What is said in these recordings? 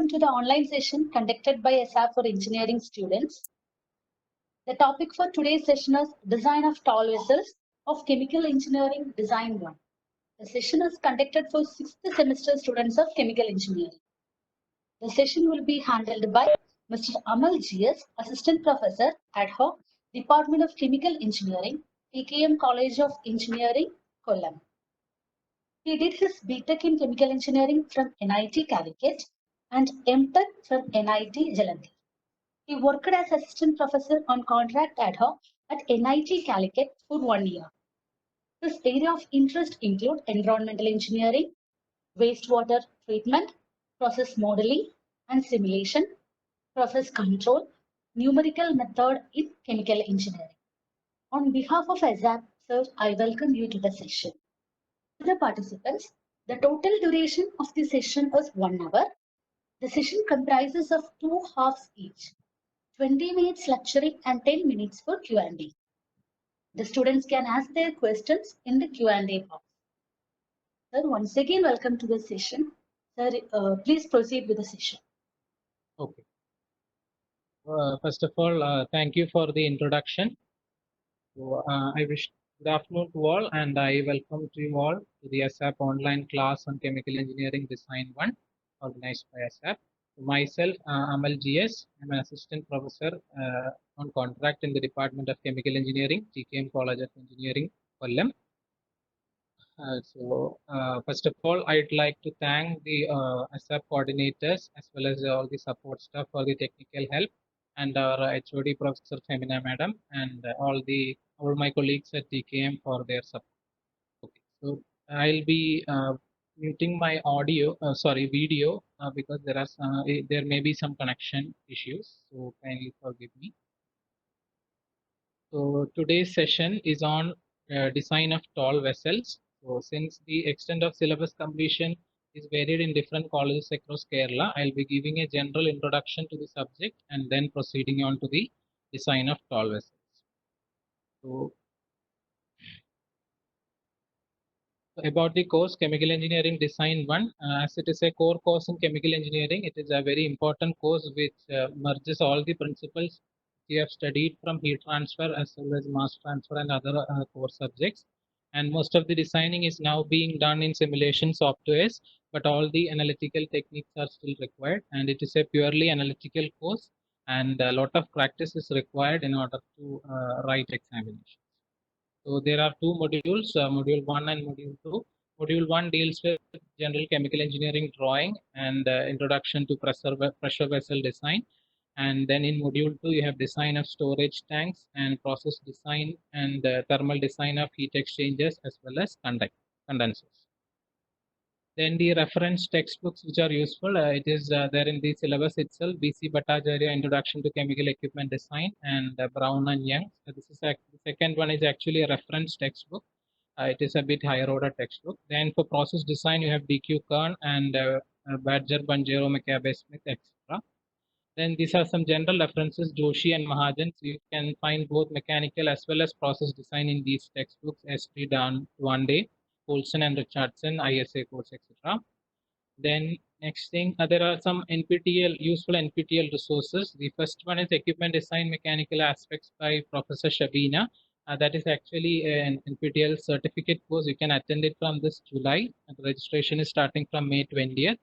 welcome to the online session conducted by SAP for engineering students. The topic for today's session is Design of Tall Vessels of Chemical Engineering Design 1. The session is conducted for 6th semester students of chemical engineering. The session will be handled by Mr. Amal GS, Assistant Professor ad hoc, Department of Chemical Engineering, TKM College of Engineering, Kollam. He did his BTech in Chemical Engineering from NIT Calicut and MTech from NIT Jalandhar. He worked as Assistant Professor on contract ad hoc at NIT Calicut for 1 year. His area of interest include environmental engineering, wastewater treatment, process modeling and simulation, process control, numerical method in chemical engineering. On behalf of ASAP, sir, I welcome you to the session. To the participants, the total duration of the session is 1 hour. The session comprises of 2 halves each, 20 minutes lecturing and 10 minutes for Q&A. The students can ask their questions in the Q&A box. Sir, once again, welcome to the session. Sir, please proceed with the session. Okay. First of all, thank you for the introduction. So, I wish good afternoon to all, and I welcome to you all to the ASAP online class on Chemical Engineering Design 1, organized by ASAP. Myself, Amal GS, I'm an assistant professor on contract in the Department of Chemical Engineering, TKM College of Engineering, Kollam. First of all, I'd like to thank the ASAP coordinators as well as all the support staff for the technical help, and our HOD Professor Femina Madam, and all my colleagues at TKM for their support. Okay, so I'll be muting my video because there may be some connection issues, so kindly forgive me. So today's session is on design of tall vessels. So since the extent of syllabus completion is varied in different colleges across Kerala, I'll be giving a general introduction to the subject and then proceeding on to the design of tall vessels. So about the course Chemical Engineering Design 1, as it is a core course in chemical engineering, it is a very important course which merges all the principles we have studied from heat transfer as well as mass transfer and other core subjects. And most of the designing is now being done in simulation softwares, but all the analytical techniques are still required, and it is a purely analytical course, and a lot of practice is required in order to write examinations. So there are two modules, module 1 and module 2. Module 1 deals with general chemical engineering drawing and introduction to pressure vessel design. And then in module 2, you have design of storage tanks and process design and thermal design of heat exchangers as well as condensers. Then the reference textbooks which are useful, it is there in the syllabus itself, B.C. Bhattacharya, Introduction to Chemical Equipment Design, and Brown and Young. So this is the second one is actually a reference textbook. It is a bit higher order textbook. Then for process design, you have D.Q. Kern and Badger, Banjero, McCabe, Smith, etc. Then these are some general references, Joshi and Mahajan. So you can find both mechanical as well as process design in these textbooks, S.P. Dwande, Olson and Richardson, ISA course, etc. Then next thing, there are some useful NPTEL resources. The first one is Equipment Design Mechanical Aspects by Professor Shabina. That is actually an NPTEL certificate course. You can attend it from this July. And the registration is starting from May 20th.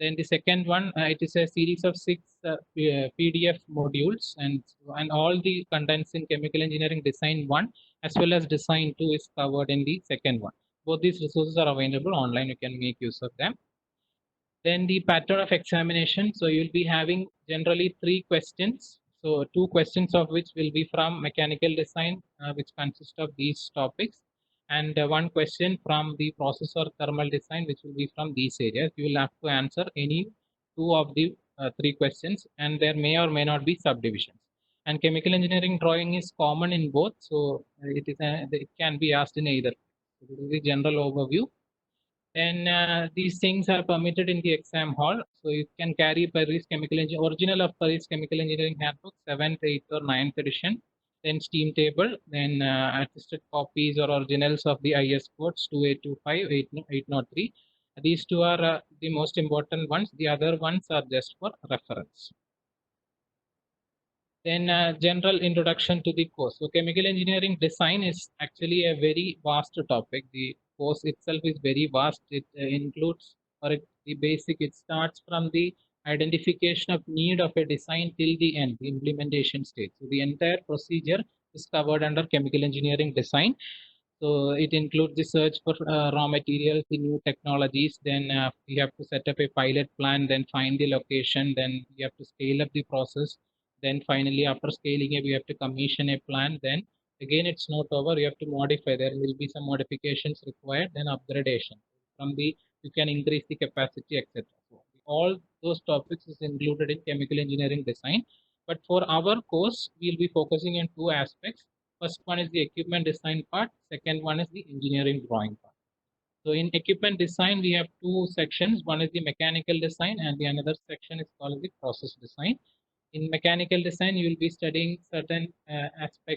Then the second one, it is a series of 6 PDF modules, and all the contents in Chemical Engineering Design 1 as well as Design 2 is covered in the second one. Both these resources are available online. You can make use of them. Then the pattern of examination. So you'll be having generally 3 questions. So 2 questions of which will be from mechanical design, which consists of these topics, and 1 question from the process or thermal design, which will be from these areas. You will have to answer any 2 of the 3 questions, and there may or may not be subdivisions. And chemical engineering drawing is common in both, so it can be asked in either. So this is the general overview. And these things are permitted in the exam hall. So you can carry Paris Chemical Engineering, original of Paris Chemical Engineering Handbook, 7th, 8th, or 9th edition. Then steam table, then attested copies or originals of the IS codes 2825, 803. These two are the most important ones. The other ones are just for reference. Then general introduction to the course. So chemical engineering design is actually a very vast topic. The course itself is very vast. It includes, or the basic, it starts from the identification of need of a design till the end, the implementation stage. So the entire procedure is covered under chemical engineering design. So it includes the search for raw materials, the new technologies. Then we have to set up a pilot plan, then find the location, then we have to scale up the process. Then finally, after scaling it, we have to commission a plan. Then again, it's not over. We have to modify. There will be some modifications required. Then upgradation. From the you can increase the capacity, etc. So all those topics is included in chemical engineering design. But for our course, we'll be focusing on two aspects. First one is the equipment design part. Second one is the engineering drawing part. So in equipment design, we have two sections. One is the mechanical design and the another section is called the process design. In mechanical design, you will be studying certain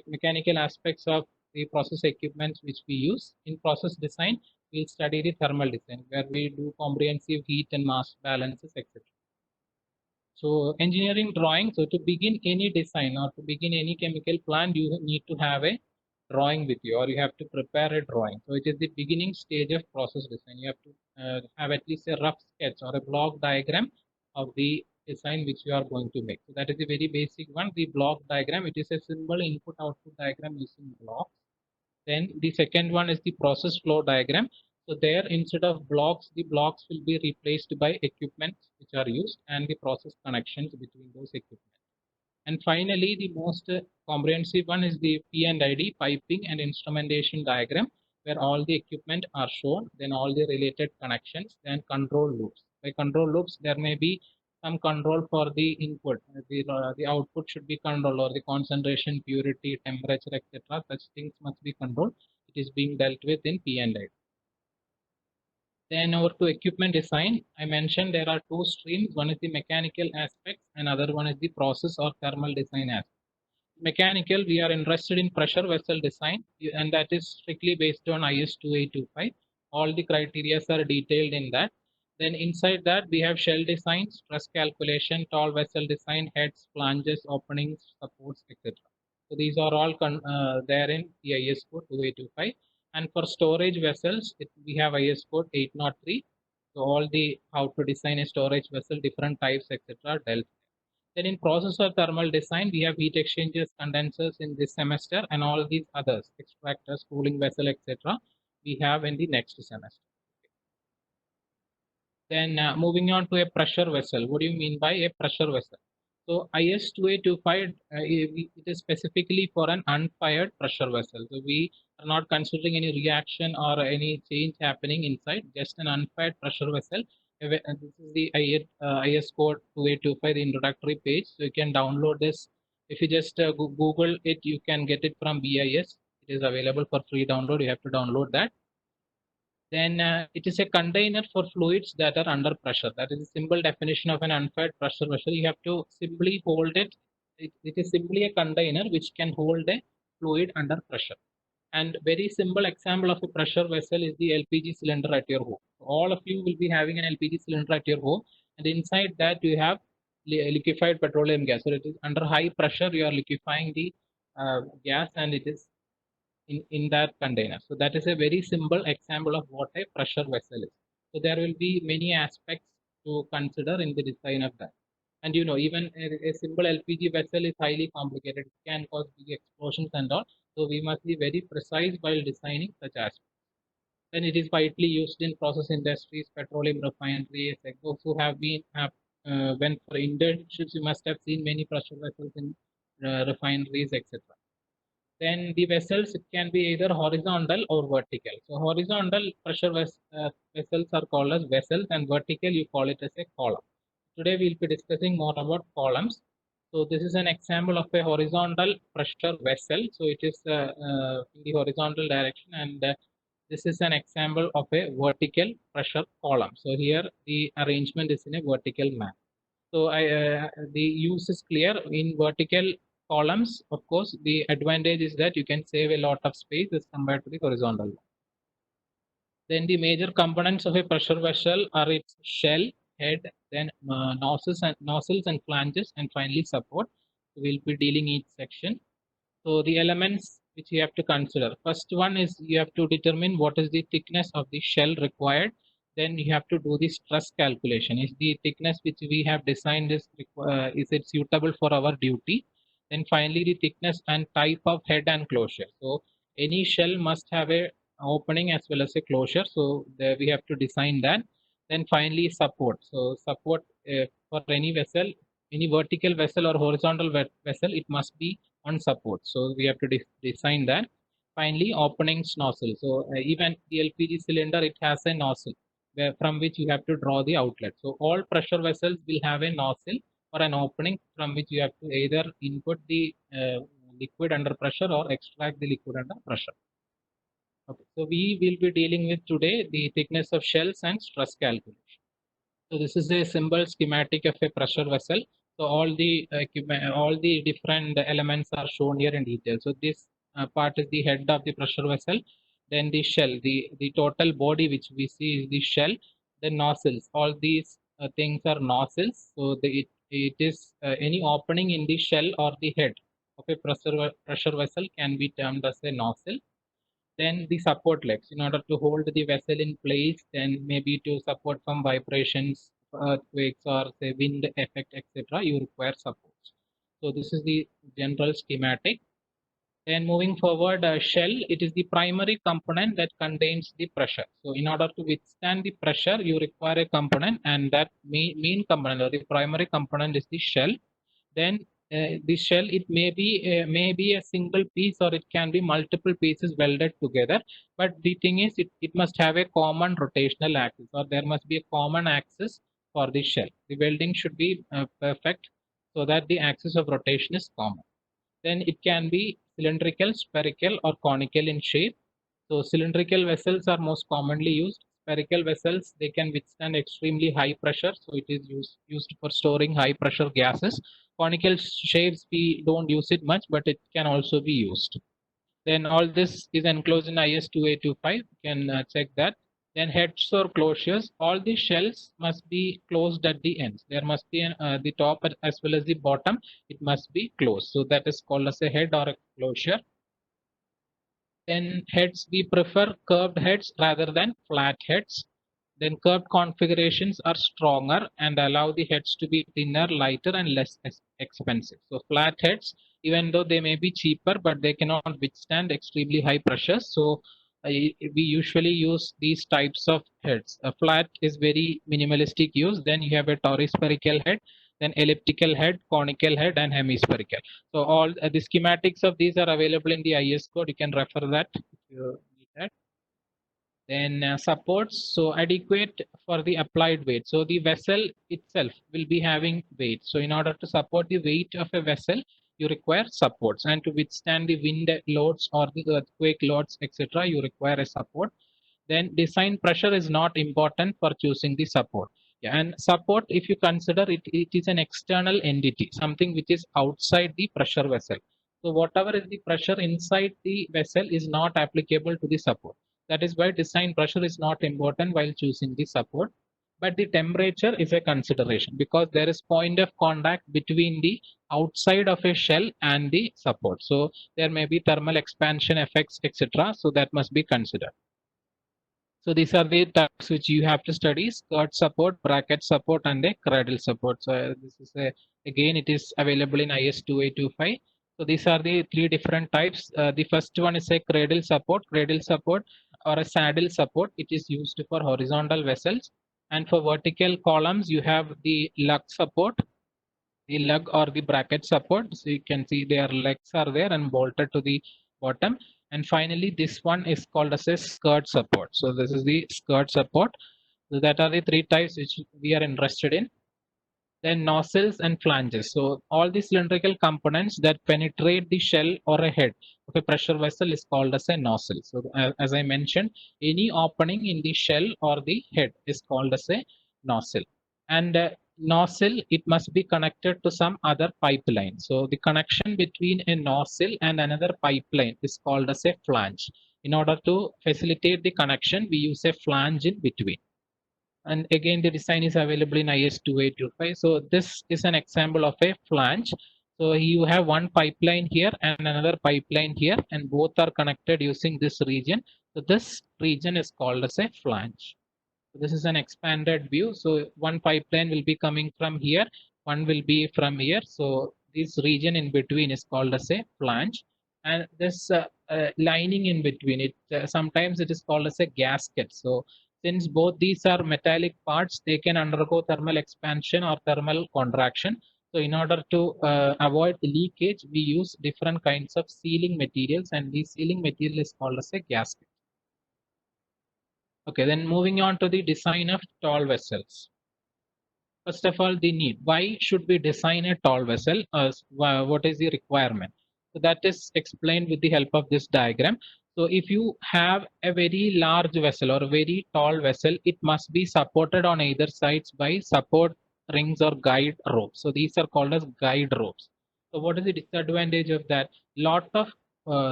mechanical aspects of the process equipments which we use. In process design, we'll study the thermal design where we do comprehensive heat and mass balances, etc. So engineering drawing, so to begin any design or to begin any chemical plant, you need to have a drawing with you or you have to prepare a drawing. So it is the beginning stage of process design. You have to have at least a rough sketch or a block diagram of the design which you are going to make. So that is the very basic one, the block diagram. It is a simple input output diagram using blocks. Then the second one is the process flow diagram. So there, instead of blocks, the blocks will be replaced by equipment which are used and the process connections between those equipment. And finally, the most comprehensive one is the P&ID, piping and instrumentation diagram, where all the equipment are shown, then all the related connections, then control loops. By control loops, there may be some control for the input. The output should be controlled, or the concentration, purity, temperature, etc. Such things must be controlled. It is being dealt with in P&ID. Then over to equipment design, I mentioned there are two streams. One is the mechanical aspects and other one is the process or thermal design aspect. Mechanical, we are interested in pressure vessel design and that is strictly based on IS 2825. All the criteria are detailed in that. Then inside that we have shell design, stress calculation, tall vessel design, heads, flanges, openings, supports, etc. So these are all there in the IS code 2825. And for storage vessels, we have IS code 803. So all the how to design a storage vessel, different types, etc. dealt. Then in process or thermal design, we have heat exchangers, condensers in this semester, and all these others, extractors, cooling vessel, etc. we have in the next semester. Then moving on to a pressure vessel. What do you mean by a pressure vessel? So IS 2825, it is specifically for an unfired pressure vessel. So we are not considering any reaction or any change happening inside, just an unfired pressure vessel. This is the IS code 2825, the introductory page. So you can download this. If you just Google it, you can get it from BIS. It is available for free download. You have to download that. Then it is a container for fluids that are under pressure. That is a simple definition of an unfired pressure vessel. You have to simply hold it. It is simply a container which can hold a fluid under pressure. And very simple example of a pressure vessel is the LPG cylinder at your home. All of you will be having an LPG cylinder at your home, and inside that you have liquefied petroleum gas. So it is under high pressure. You are liquefying the gas, and it is in that container. So that is a very simple example of what a pressure vessel is. So there will be many aspects to consider in the design of that. And you know, even a simple LPG vessel is highly complicated. It can cause big explosions and all. So we must be very precise while designing such aspects. Then it is widely used in process industries, petroleum refineries. Like those who have been went for internships, you must have seen many pressure vessels in refineries, etc. Then the vessels, it can be either horizontal or vertical. So horizontal pressure vessels are called as vessels, and vertical you call it as a column. Today we'll be discussing more about columns. So this is an example of a horizontal pressure vessel. So it is in the horizontal direction, and this is an example of a vertical pressure column. So here the arrangement is in a vertical manner. So the use is clear. In vertical columns, of course, the advantage is that you can save a lot of space as compared to the horizontal one. Then the major components of a pressure vessel are its shell, head, then nozzles and flanges, and finally support. We'll be dealing each section. So the elements which you have to consider. First one is you have to determine what is the thickness of the shell required. Then you have to do the stress calculation. Is the thickness which we have designed is it suitable for our duty? Then finally the thickness and type of head and closure. So any shell must have a opening as well as a closure. So there we have to design that. Then finally support. So support for any vessel, any vertical vessel or horizontal vessel, it must be on support. So we have to design that. Finally, openings nozzle. So even the LPG cylinder, it has a nozzle from which you have to draw the outlet. So all pressure vessels will have a nozzle or an opening from which you have to either input the liquid under pressure or extract the liquid under pressure. Okay, so we will be dealing with today the thickness of shells and stress calculation. So this is a simple schematic of a pressure vessel. So all the all the different elements are shown here in detail. So this part is the head of the pressure vessel. Then the shell, the total body which we see is the shell. The nozzles, all these things are nozzles. So it is any opening in the shell or the head of a pressure vessel can be termed as a nozzle. Then the support legs in order to hold the vessel in place, then maybe to support from vibrations, earthquakes, or say wind effect, etc. You require supports. So this is the general schematic. Then moving forward, shell, it is the primary component that contains the pressure. So in order to withstand the pressure, you require a component, and that main component or the primary component is the shell. Then the shell, it may be a single piece or it can be multiple pieces welded together. But the thing is, it must have a common rotational axis, or there must be a common axis for the shell. The welding should be perfect so that the axis of rotation is common. Then it can be cylindrical, spherical, or conical in shape. So cylindrical vessels are most commonly used. Spherical vessels, they can withstand extremely high pressure, so it is used for storing high pressure gases. Conical shapes, we don't use it much, but it can also be used. Then all this is enclosed in IS 2825. You can check that. Then heads or closures, all the shells must be closed at the ends. There must be the top as well as the bottom. It must be closed. So that is called as a head or a closure. Then heads, we prefer curved heads rather than flat heads. Then curved configurations are stronger and allow the heads to be thinner, lighter, and less expensive. So flat heads, even though they may be cheaper, but they cannot withstand extremely high pressures. So we usually use these types of heads. A flat is very minimalistic use. Then you have a toruspherical head, then elliptical head, conical head, and hemispherical. So all the schematics of these are available in the IS code. You can refer that if you need that. Then supports, so adequate for the applied weight. So the vessel itself will be having weight. So in order to support the weight of a vessel, you require supports, and to withstand the wind loads or the earthquake loads, etc., you require a support. Then design pressure is not important for choosing the support. Yeah, and support, if you consider it, it is an external entity, something which is outside the pressure vessel. So whatever is the pressure inside the vessel is not applicable to the support. That is why design pressure is not important while choosing the support. But the temperature is a consideration because there is point of contact between the outside of a shell and the support. So there may be thermal expansion effects, etc. So that must be considered. So these are the types which you have to study: skirt support, bracket support, and a cradle support. So this is again, it is available in IS 2825. So these are the three different types. The first one is a cradle support. Cradle support or a saddle support. It is used for horizontal vessels. And for vertical columns, you have the lug support, the lug or the bracket support. So you can see their legs are there and bolted to the bottom. And finally, this one is called as a skirt support. So this is the skirt support. So that are the three types which we are interested in. Then nozzles and flanges. So all the cylindrical components that penetrate the shell or a head of a pressure vessel is called as a nozzle. So as I mentioned, any opening in the shell or the head is called as a nozzle. And nozzle, it must be connected to some other pipeline. So the connection between a nozzle and another pipeline is called as a flange. In order to facilitate the connection, we use a flange in between. And again, the design is available in IS 2825. So this is an example of a flange. So you have one pipeline here and another pipeline here, and both are connected using this region. So this region is called as a flange. So this is an expanded view. So one pipeline will be coming from here, one will be from here. So this region in between is called as a flange, and this lining in between it, sometimes it is called as a gasket. So since both these are metallic parts, they can undergo thermal expansion or thermal contraction. So in order to avoid leakage, we use different kinds of sealing materials, and the sealing material is called as a gasket. Okay, then moving on to the design of tall vessels. First of all, the need. Why should we design a tall vessel? What is the requirement? So that is explained with the help of this diagram. So if you have a very large vessel or a very tall vessel, it must be supported on either sides by support rings or guide ropes. So these are called as guide ropes. So what is the disadvantage of that? Lot of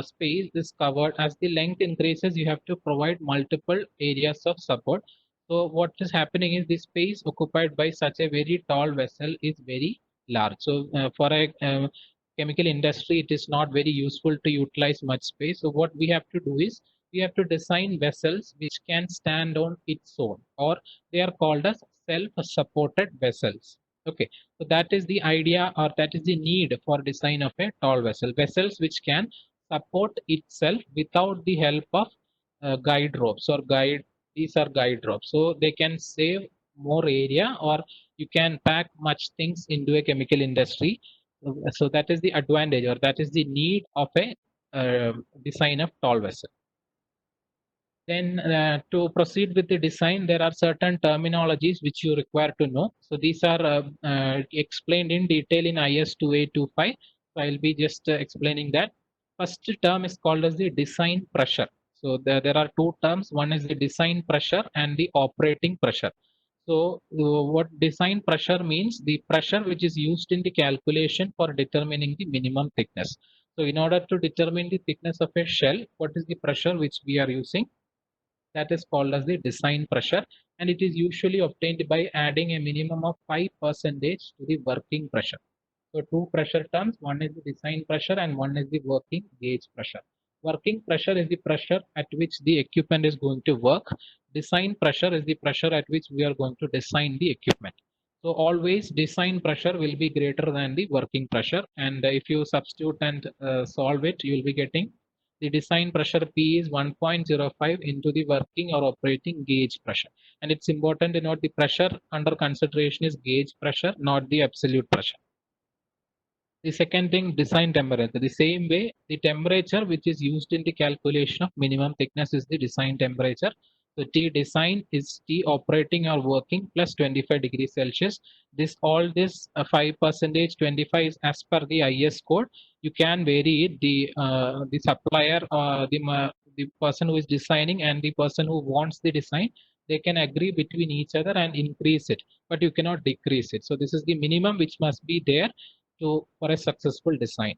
space is covered. As the length increases, you have to provide multiple areas of support. So what is happening is the space occupied by such a very tall vessel is very large. So for a chemical industry, it is not very useful to utilize much space. So what we have to do is we have to design vessels which can stand on its own, or they are called as self-supported vessels. Okay, so that is the idea, or that is the need for design of a tall vessel. Vessels which can support itself without the help of guide ropes or guide. These are guide ropes, so they can save more area, or you can pack much things into a chemical industry. So that is the advantage, or that is the need of a design of tall vessel. Then to proceed with the design, there are certain terminologies which you require to know. So these are explained in detail in IS 2825. So I'll be just explaining that. First term is called as the design pressure. So there are two terms. One is the design pressure and the operating pressure. So what design pressure means? The pressure which is used in the calculation for determining the minimum thickness. So in order to determine the thickness of a shell, what is the pressure which we are using? That is called as the design pressure, and it is usually obtained by adding a minimum of 5% to the working pressure. So two pressure terms, one is the design pressure and one is the working gauge pressure. Working pressure is the pressure at which the equipment is going to work. Design pressure is the pressure at which we are going to design the equipment. So always design pressure will be greater than the working pressure, and if you substitute and solve it, you will be getting the design pressure P is 1.05 into the working or operating gauge pressure. And it's important to note the pressure under consideration is gauge pressure, not the absolute pressure. The second thing, design temperature. The same way, the temperature which is used in the calculation of minimum thickness is the design temperature. So T design is T operating or working plus 25 degrees Celsius. All this 5%, 25 is as per the IS code. You can vary it. The supplier, the person who is designing and the person who wants the design, they can agree between each other and increase it, but you cannot decrease it. So this is the minimum which must be there for a successful design.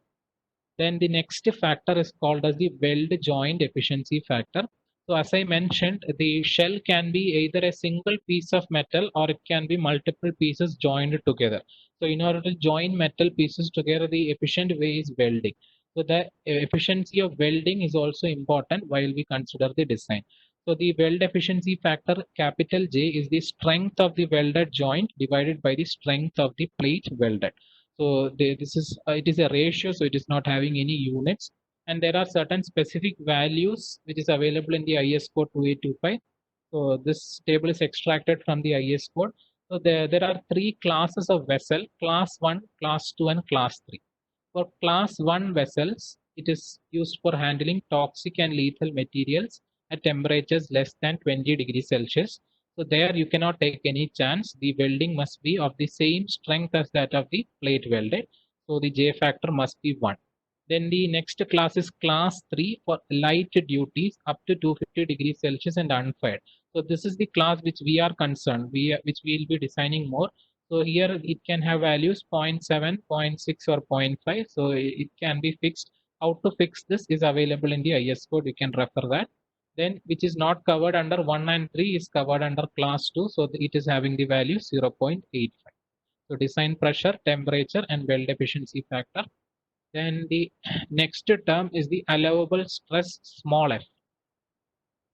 Then the next factor is called as the weld joint efficiency factor. So as I mentioned, the shell can be either a single piece of metal or it can be multiple pieces joined together. So in order to join metal pieces together, the efficient way is welding. So the efficiency of welding is also important while we consider the design. So the weld efficiency factor capital J is the strength of the welded joint divided by the strength of the plate welded. So this is it is a ratio, so it is not having any units, and there are certain specific values which is available in the IS code 2825. So this table is extracted from the IS code. So there are three classes of vessel: class 1, class 2, and class 3. For class 1 vessels, it is used for handling toxic and lethal materials at temperatures less than 20 degrees Celsius. So there you cannot take any chance. The welding must be of the same strength as that of the plate welded. So the J factor must be 1. Then the next class is class 3 for light duties up to 250 degrees Celsius and unfired. So this is the class which we are concerned, which we will be designing more. So here it can have values 0.7, 0.6 or 0.5. So it can be fixed how to fix this is available in the IS code. You can refer that. Then which is not covered under 1 and 3 is covered under class 2. So it is having the value 0.85. So design pressure, temperature, and weld efficiency factor. Then the next term is the allowable stress small f.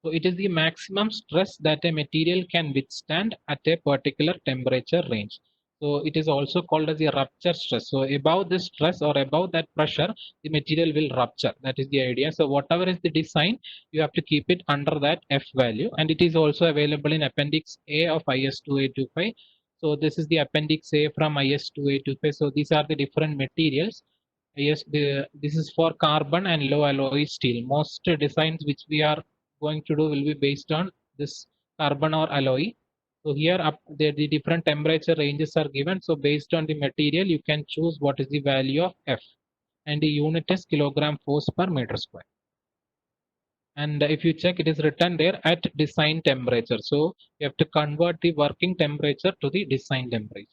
So it is the maximum stress that a material can withstand at a particular temperature range. So it is also called as a rupture stress. So above this stress or above that pressure, the material will rupture. That is the idea. So whatever is the design, you have to keep it under that F value. And it is also available in Appendix A of IS 2825. So this is the Appendix A from IS 2825. So these are the different materials. Yes, this is for carbon and low alloy steel. Most designs which we are going to do will be based on this carbon or alloy. So here the different temperature ranges are given. So based on the material, you can choose what is the value of F, and the unit is kilogram force per meter square. And if you check, it is written there at design temperature. So you have to convert the working temperature to the design temperature.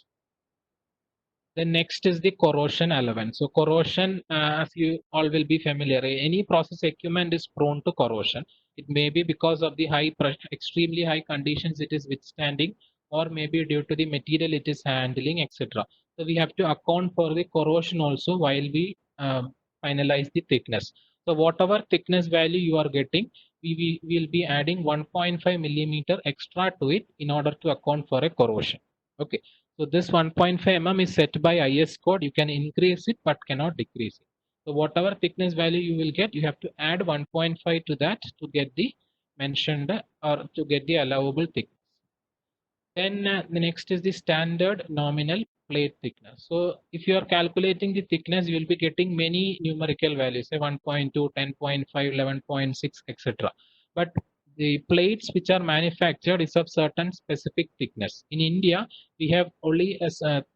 Then next is the corrosion allowance. So corrosion, as you all will be familiar, any process equipment is prone to corrosion. It may be because of the high pressure, extremely high conditions it is withstanding, or maybe due to the material it is handling, etc. So we have to account for the corrosion also while we finalize the thickness. So whatever thickness value you are getting, we will be adding 1.5 millimeter extra to it in order to account for a corrosion. Okay. So this 1.5 mm is set by IS code. You can increase it but cannot decrease it. So whatever thickness value you will get, you have to add 1.5 to that to get the mentioned or to get the allowable thickness. Then the next is the standard nominal plate thickness. So if you are calculating the thickness, you will be getting many numerical values, say 1.2, 10.5, 11.6, etc. But the plates which are manufactured is of certain specific thickness. In India, we have only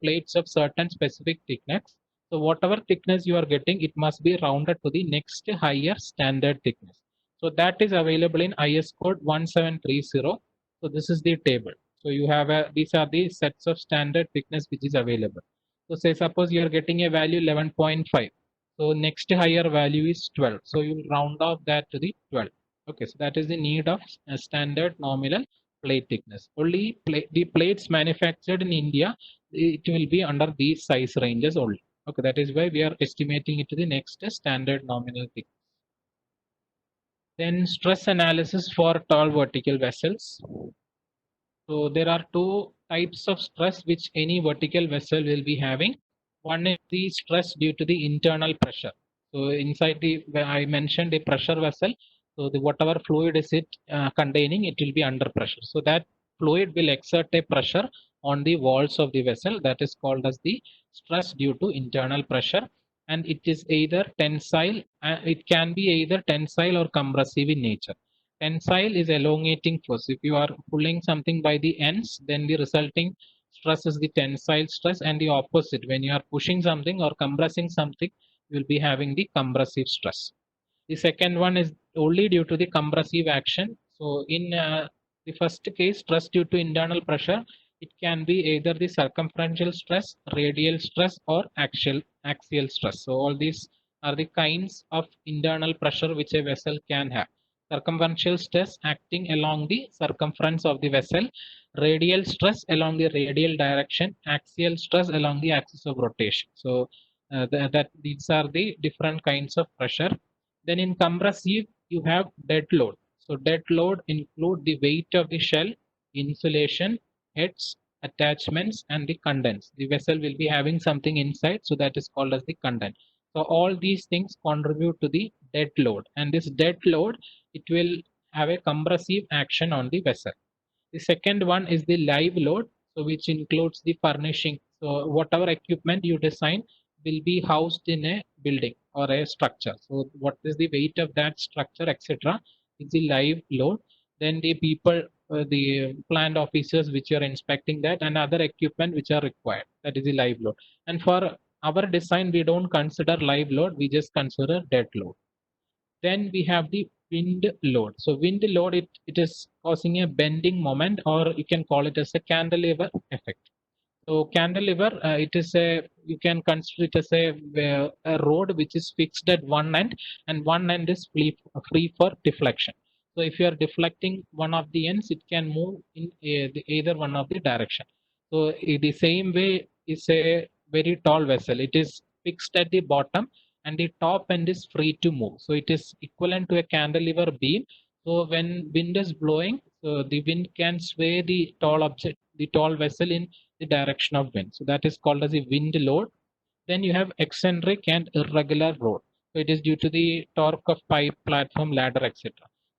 plates of certain specific thickness. So whatever thickness you are getting, it must be rounded to the next higher standard thickness. So that is available in IS code 1730. So this is the table. So you have these are the sets of standard thickness which is available. So say suppose you are getting a value 11.5. So next higher value is 12. So you will round off that to the 12. Okay, so that is the need of standard nominal plate thickness. Only the plates manufactured in India, it will be under these size ranges only. Okay, that is why we are estimating it to the next standard nominal thickness. Then stress analysis for tall vertical vessels. So there are two types of stress which any vertical vessel will be having. One is the stress due to the internal pressure. So inside where I mentioned a pressure vessel, so the whatever fluid is it containing, it will be under pressure. So that fluid will exert a pressure on the walls of the vessel. That is called as the stress due to internal pressure, and it is either tensile. It can be either tensile or compressive in nature. Tensile is elongating force. If you are pulling something by the ends, then the resulting stress is the tensile stress, and the opposite. When you are pushing something or compressing something, you will be having the compressive stress. The second one is only due to the compressive action. So in the first case, stress due to internal pressure, it can be either the circumferential stress, radial stress, or axial stress. So all these are the kinds of internal pressure which a vessel can have. Circumferential stress acting along the circumference of the vessel, radial stress along the radial direction, axial stress along the axis of rotation. So that these are the different kinds of pressure. Then in compressive, you have dead load. So dead load include the weight of the shell, insulation, heads, attachments, and the contents. The vessel will be having something inside, so that is called as the content. So all these things contribute to the dead load, and this dead load, it will have a compressive action on the vessel. The second one is the live load, so which includes the furnishing. So whatever equipment you design will be housed in a building or a structure. So what is the weight of that structure, etc., is the live load. Then the people, the plant officers which are inspecting that, and other equipment which are required. That is the live load. And for our design, we don't consider live load, we just consider dead load. Then we have the wind load. So wind load, it is causing a bending moment, or you can call it as a cantilever effect. So cantilever, it is you can consider it as a road which is fixed at one end, and one end is free for deflection. So if you are deflecting one of the ends, it can move in either one of the direction. So the same way is a very tall vessel. It is fixed at the bottom, and the top end is free to move. So it is equivalent to a cantilever beam. So when wind is blowing, so the wind can sway the tall vessel in the direction of wind. So that is called as a wind load. Then you have eccentric and irregular load. So it is due to the torque of pipe, platform, ladder, etc.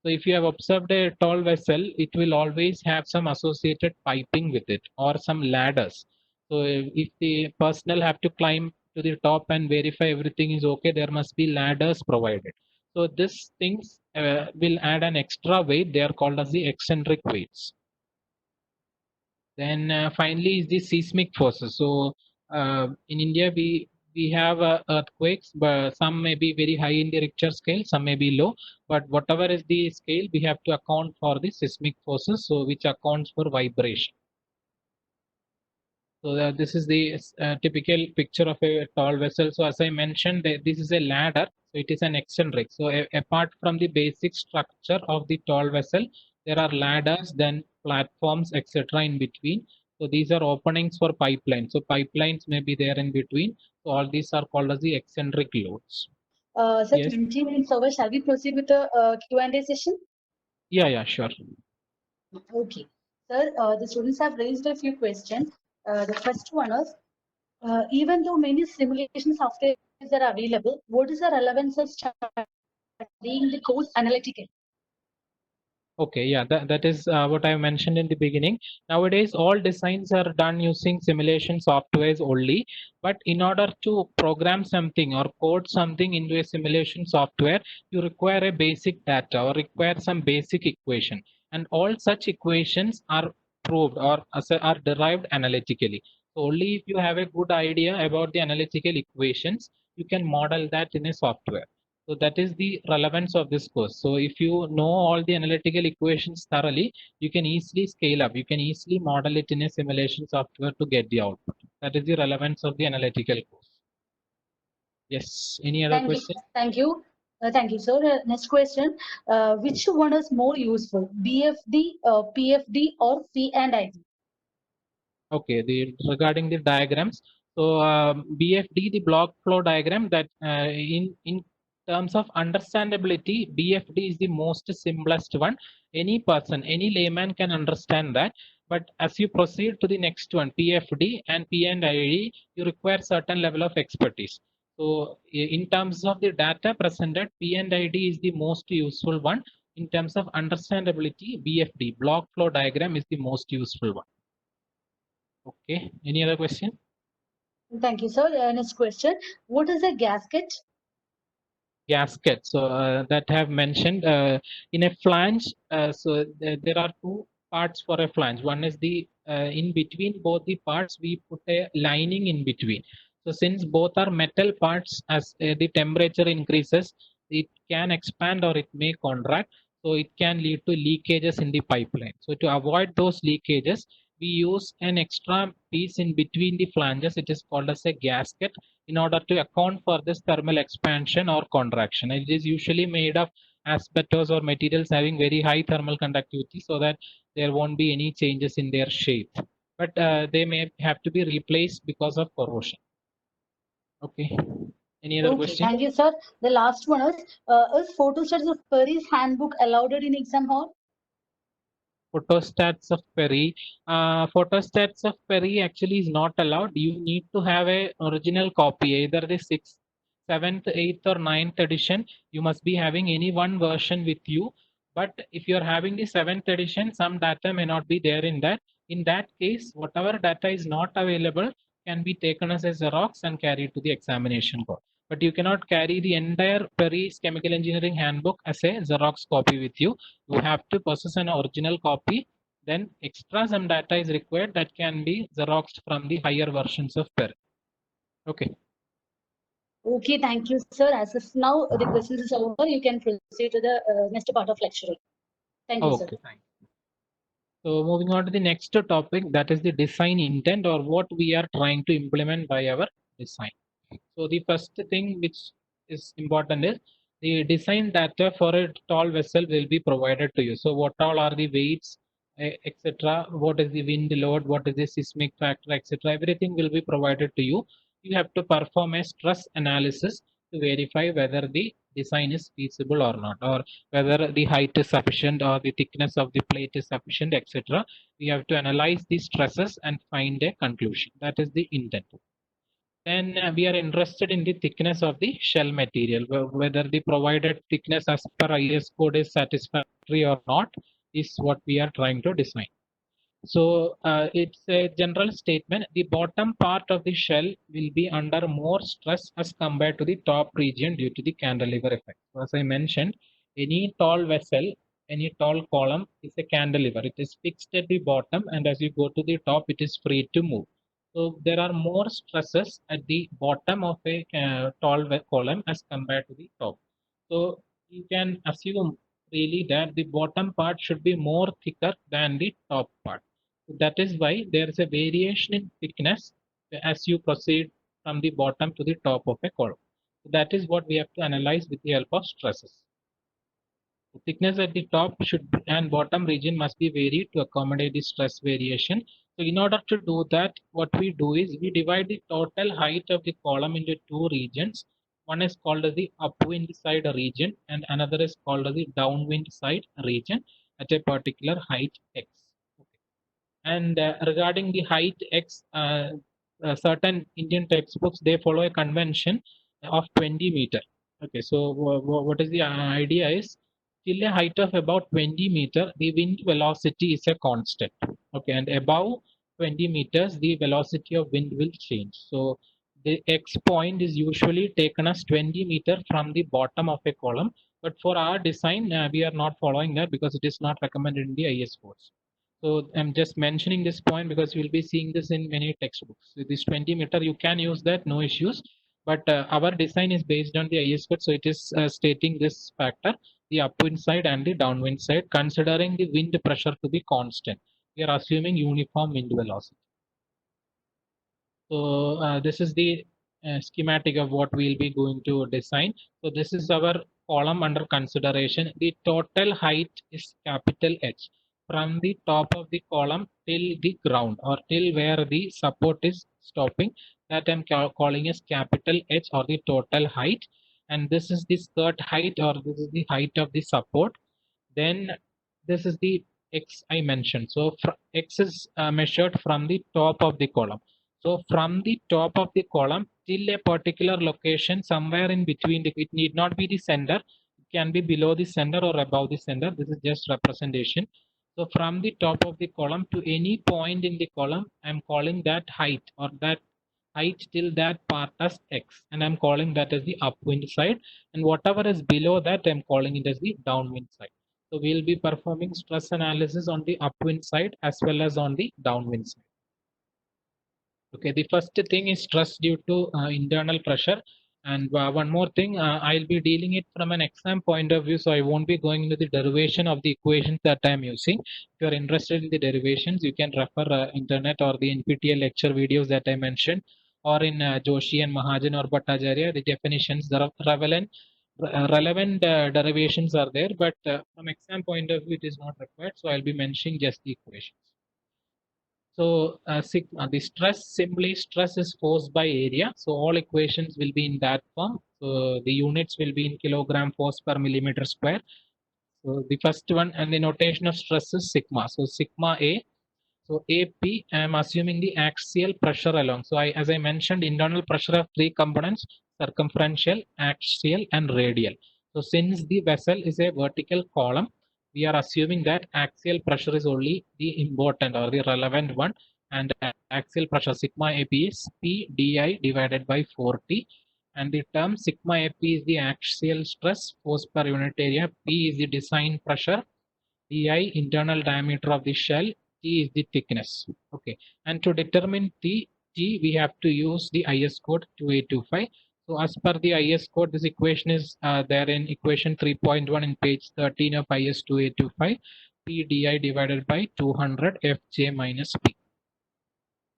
So if you have observed a tall vessel, it will always have some associated piping with it or some ladders. So if the personnel have to climb to the top and verify everything is okay, there must be ladders provided. So these things will add an extra weight. They are called as the eccentric weights. Then finally is the seismic forces. So in India, we have earthquakes, but some may be very high in the Richter scale, some may be low. But whatever is the scale, we have to account for the seismic forces, so which accounts for vibration. So this is the typical picture of a tall vessel. So as I mentioned, this is a ladder. So it is an eccentric. So apart from the basic structure of the tall vessel, there are ladders, then platforms, etc. in between. So these are openings for pipelines. So pipelines may be there in between. So all these are called as the eccentric loads. Sir, Yes. 20 minutes over. Shall we proceed with the Q&A session? Yeah, sure. Okay. Sir, the students have raised a few questions. The first one is, even though many simulation softwares are available, what is the relevance of studying the course analytically? Okay, yeah, that is what I mentioned in the beginning. Nowadays, all designs are done using simulation softwares only. But in order to program something or code something into a simulation software, you require a basic data or require some basic equation. And all such equations are proved or are derived analytically. So only if you have a good idea about the analytical equations, you can model that in a software. So that is the relevance of this course. So if you know all the analytical equations thoroughly, you can easily scale up. You can easily model it in a simulation software to get the output. That is the relevance of the analytical course. Yes. Any other question? Thank you. Thank you, sir. Next question. Which one is more useful, BFD, PFD, or C&ID? Okay, regarding the diagrams. So BFD, the block flow diagram, that in terms of understandability, BFD is the most simplest one. Any person, any layman can understand that. But as you proceed to the next one, PFD and P&ID, you require certain level of expertise. So in terms of the data presented, P&ID is the most useful one. In terms of understandability, BFD, block flow diagram, is the most useful one. Okay. Any other question? Thank you, sir. Next question. What is a gasket? Gasket. So that I have mentioned in a flange. So there are two parts for a flange. One is the in between both the parts we put a lining in between. So since both are metal parts, as the temperature increases, it can expand or it may contract. So it can lead to leakages in the pipeline. So to avoid those leakages, we use an extra piece in between the flanges. It is called as a gasket in order to account for this thermal expansion or contraction. It is usually made of asbestos or materials having very high thermal conductivity so that there won't be any changes in their shape. But they may have to be replaced because of corrosion. Okay. Any other question? Thank you, sir. The last one is photostats of Perry's handbook allowed in exam hall? Photostats of Perry. Photostats of Perry actually is not allowed. You need to have a original copy, either the 6th, 7th, 8th, or 9th edition. You must be having any one version with you. But if you're having the 7th edition, some data may not be there in that. In that case, whatever data is not available can be taken as a Xerox and carried to the examination hall. But you cannot carry the entire Perry's Chemical Engineering Handbook as a Xerox copy with you. You have to possess an original copy. Then extra some data is required that can be Xeroxed from the higher versions of Perry. Okay. Okay, thank you, sir. As of now, the questions is over. You can proceed to the next part of lecture. Thank you, sir. Okay, thank you. So moving on to the next topic, that is the design intent, or what we are trying to implement by our design. So the first thing which is important is the design data for a tall vessel will be provided to you. So what all are the weights, etc. What is the wind load, what is the seismic factor, etc. Everything will be provided to you. You have to perform a stress analysis to verify whether the design is feasible or not, or whether the height is sufficient or the thickness of the plate is sufficient, etc. We have to analyze the stresses and find a conclusion. That is the intent. Then we are interested in the thickness of the shell material, whether the provided thickness as per IS code is satisfactory or not, is what we are trying to design. So it's a general statement. The bottom part of the shell will be under more stress as compared to the top region due to the cantilever effect. So as I mentioned, any tall vessel, any tall column is a cantilever. It is fixed at the bottom, and as you go to the top, it is free to move. So there are more stresses at the bottom of a tall column as compared to the top. So you can assume really that the bottom part should be more thicker than the top part. That is why there is a variation in thickness as you proceed from the bottom to the top of a column. That is what we have to analyze with the help of stresses. The thickness at the top and bottom region must be varied to accommodate the stress variation. So in order to do that, what we do is we divide the total height of the column into two regions. One is called as the upwind side region, and another is called as the downwind side region at a particular height x. And regarding the height x, certain Indian textbooks, they follow a convention of 20 meter. Okay, so what is the idea is, till a height of about 20 meter, the wind velocity is a constant. Okay, and above 20 meters, the velocity of wind will change. So the x point is usually taken as 20 meter from the bottom of a column. But for our design, we are not following that because it is not recommended in the IS codes. So I'm just mentioning this point because you'll be seeing this in many textbooks. So this 20 meter, you can use that, no issues. But our design is based on the IS code, so it is stating this factor, the upwind side and the downwind side, considering the wind pressure to be constant. We are assuming uniform wind velocity. So this is the schematic of what we'll be going to design. So this is our column under consideration. The total height is capital H from the top of the column till the ground, or till where the support is stopping. That I'm calling as capital H, or the total height. And this is the skirt height, or this is the height of the support. Then this is the X I mentioned. So X is measured from the top of the column. So from the top of the column till a particular location, somewhere in between, it need not be the center. It can be below the center or above the center. This is just representation. So from the top of the column to any point in the column, I'm calling that height, or that height till that part as X, and I'm calling that as the upwind side. And whatever is below that, I'm calling it as the downwind side. So we'll be performing stress analysis on the upwind side as well as on the downwind side. Okay, the first thing is stress due to internal pressure. And one more thing, I'll be dealing it from an exam point of view, so I won't be going into the derivation of the equations that I'm using. If you're interested in the derivations, you can refer internet or the NPTEL lecture videos that I mentioned, or in Joshi and Mahajan or Bhattacharya, the definitions, the relevant derivations are there, but from exam point of view, it is not required. So I'll be mentioning just the equations. So sigma, the stress is force by area. So all equations will be in that form. So the units will be in kilogram force per millimeter square. So the first one, and the notation of stress is sigma. So sigma A. So AP, I am assuming the axial pressure along. So as I mentioned, internal pressure of three components: circumferential, axial, and radial. So since the vessel is a vertical column, we are assuming that axial pressure is only the important or the relevant one, and axial pressure sigma AP is P di divided by 4T, and the term sigma AP is the axial stress force per unit area, P is the design pressure, di internal diameter of the shell, T is the thickness. Okay, and to determine T, we have to use the IS code 2825. So as per the IS code, this equation is there in equation 3.1 in page 13 of IS 2825. P di divided by 200 Fj minus P.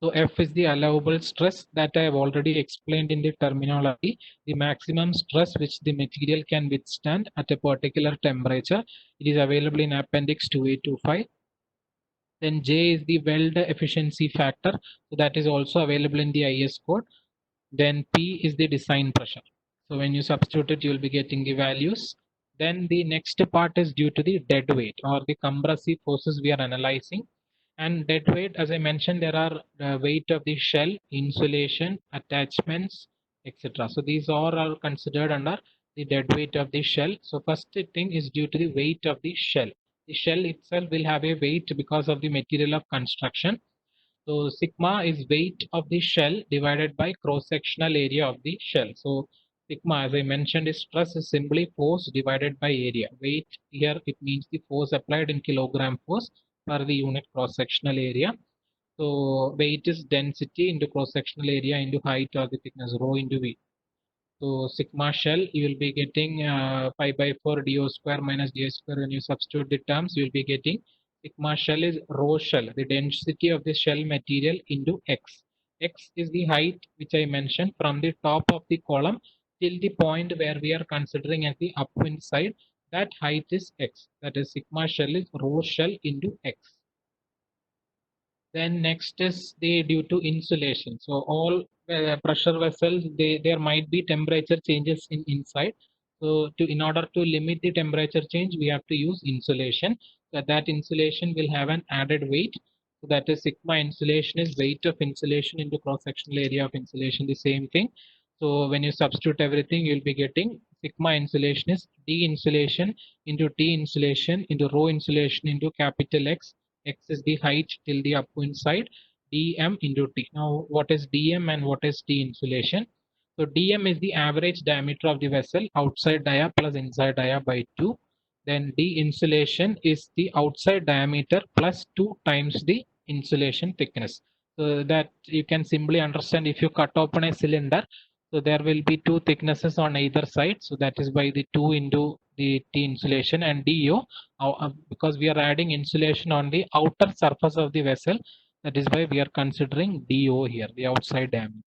So F is the allowable stress that I have already explained in the terminology, the maximum stress which the material can withstand at a particular temperature. It is available in Appendix 2825. Then J is the weld efficiency factor, so that is also available in the IS code. Then P is the design pressure. So when you substitute it, you will be getting the values. Then the next part is due to the dead weight or the compressive forces we are analyzing. And dead weight, as I mentioned, there are the weight of the shell, insulation, attachments, etc. So these all are considered under the dead weight of the shell. So first thing is due to the weight of the shell. The shell itself will have a weight because of the material of construction. So sigma is weight of the shell divided by cross-sectional area of the shell. So sigma, as I mentioned, is stress is simply force divided by area. Weight here, it means the force applied in kilogram force per the unit cross-sectional area. So weight is density into cross-sectional area into height or the thickness, rho into V. So sigma shell, you will be getting pi by 4 dO square minus dA square. When you substitute the terms, you will be getting sigma shell is rho shell, the density of the shell material into x. X is the height which I mentioned from the top of the column till the point where we are considering at the upwind side. That height is x. That is sigma shell is rho shell into x. Then next is the due to insulation. So all pressure vessels, there might be temperature changes inside. So in order to limit the temperature change, we have to use insulation. So that insulation will have an added weight. So that is sigma insulation is weight of insulation into cross-sectional area of insulation, the same thing. So when you substitute everything, you'll be getting sigma insulation is D insulation into T insulation into rho insulation into capital X. X is the height till the upwind side, dm into T. Now, what is dm and what is T insulation? So dm is the average diameter of the vessel, outside dia plus inside dia by 2. Then D insulation is the outside diameter plus 2 times the insulation thickness. So that you can simply understand, if you cut open a cylinder, so there will be 2 thicknesses on either side. So that is by the 2 into the T insulation, and DO, because we are adding insulation on the outer surface of the vessel, that is why we are considering DO here, the outside diameter.